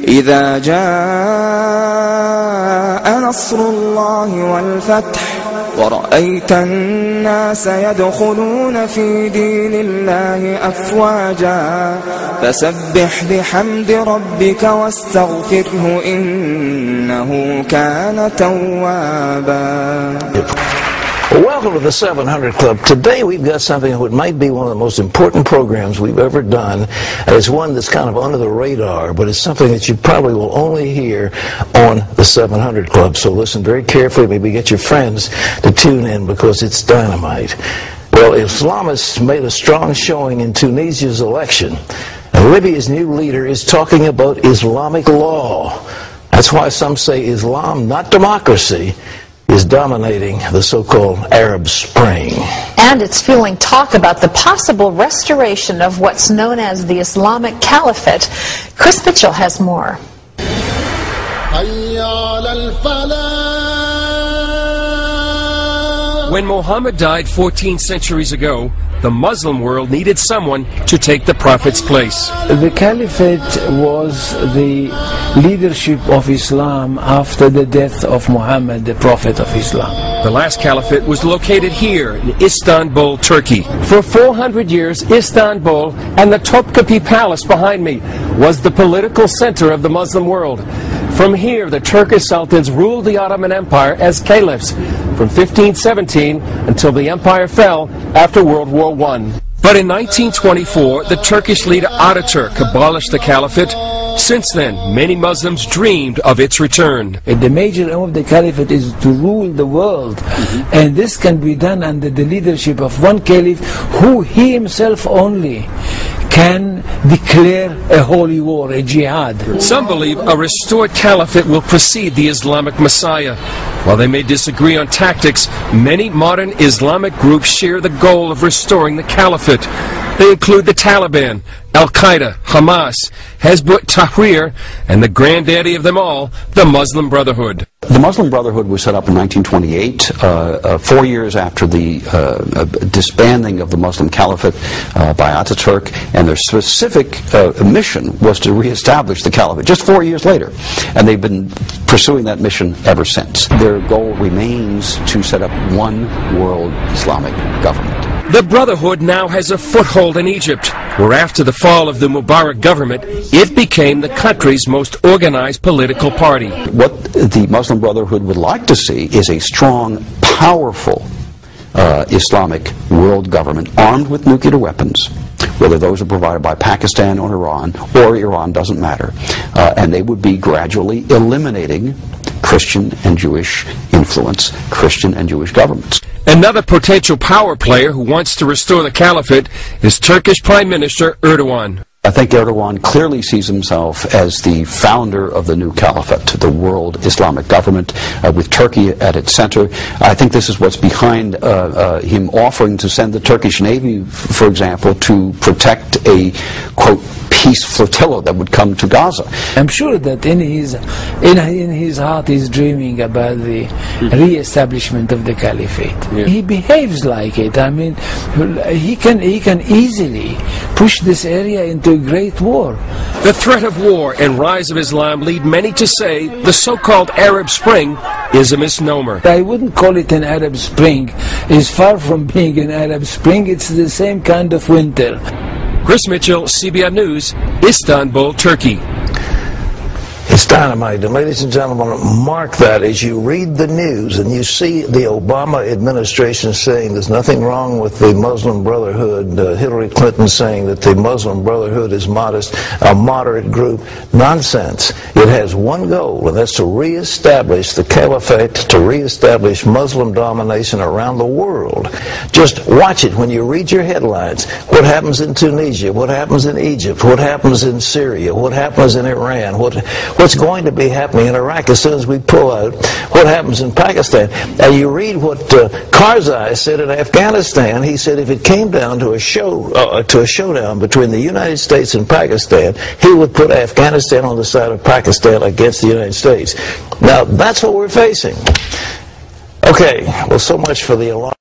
إذا جاء نصر الله والفتح ورأيت الناس يدخلون في دين الله أفواجا فسبح بحمد ربك واستغفره إنه كان توابا. Welcome to the 700 Club. Today we've got something that might be one of the most important programs we've ever done. It's one that's kind of under the radar, but it's something that you probably will only hear on the 700 Club. So listen very carefully. Maybe get your friends to tune in because it's dynamite. Well, Islamists made a strong showing in Tunisia's election. And Libya's new leader is talking about Islamic law. That's why some say Islam, not democracy, is dominating the so-called Arab Spring. And it's fueling talk about the possible restoration of what's known as the Islamic Caliphate. Chris Mitchell has more. When Muhammad died 14 centuries ago, the Muslim world needed someone to take the Prophet's place. The Caliphate was the leadership of Islam after the death of Muhammad, the Prophet of Islam. The last caliphate was located here in Istanbul, Turkey. For 400 years, Istanbul and the Topkapi Palace behind me was the political center of the Muslim world. From here, the Turkish sultans ruled the Ottoman Empire as caliphs from 1517 until the empire fell after World War I. But in 1924, the Turkish leader Ataturk abolished the caliphate. Since then, many Muslims dreamed of its return. The major aim of the Caliphate is to rule the world, and this can be done under the leadership of one caliph who he himself only can declare a holy war, a jihad. Some believe a restored caliphate will precede the Islamic Messiah. While they may disagree on tactics, many modern Islamic groups share the goal of restoring the caliphate. They include the Taliban, Al-Qaeda, Hamas, Hezbollah Tahrir, and the granddaddy of them all, the Muslim Brotherhood. The Muslim Brotherhood was set up in 1928, 4 years after the disbanding of the Muslim Caliphate by Ataturk, and their specific mission was to reestablish the Caliphate just 4 years later. And they've been pursuing that mission ever since. Their goal remains to set up one world Islamic government. The Brotherhood now has a foothold in Egypt, where after the fall of the Mubarak government, it became the country's most organized political party. What the Muslim Brotherhood would like to see is a strong, powerful Islamic world government armed with nuclear weapons, whether those are provided by Pakistan or Iran doesn't matter. And they would be gradually eliminating Christian and Jewish influence, Christian and Jewish governments. Another potential power player who wants to restore the caliphate is Turkish Prime Minister Erdogan. I think Erdogan clearly sees himself as the founder of the new caliphate, the world Islamic government, with Turkey at its center. I think this is what's behind him offering to send the Turkish Navy, for example, to protect a, quote, peace flotilla that would come to Gaza. I'm sure that in his heart he's dreaming about the re-establishment of the caliphate. Yeah. He behaves like it. I mean, he can easily push this area into a great war. The threat of war and rise of Islam lead many to say the so-called Arab Spring is a misnomer. I wouldn't call it an Arab Spring. It's far from being an Arab Spring. It's the same kind of winter. Chris Mitchell, CBN News, Istanbul, Turkey. It's dynamite, and ladies and gentlemen, mark that as you read the news and you see the Obama administration saying there's nothing wrong with the Muslim Brotherhood, Hillary Clinton saying that the Muslim Brotherhood is modest, a moderate group. Nonsense. It has one goal, and that's to reestablish the caliphate, to reestablish Muslim domination around the world. Just watch it when you read your headlines. What happens in Tunisia? What happens in Egypt? What happens in Syria? What happens in Iran? What's going to be happening in Iraq as soon as we pull out? What happens in Pakistan? And you read what Karzai said in Afghanistan. He said if it came down to a showdown between the United States and Pakistan, he would put Afghanistan on the side of Pakistan against the United States. Now, that's what we're facing. Okay, well, so much for the alarm.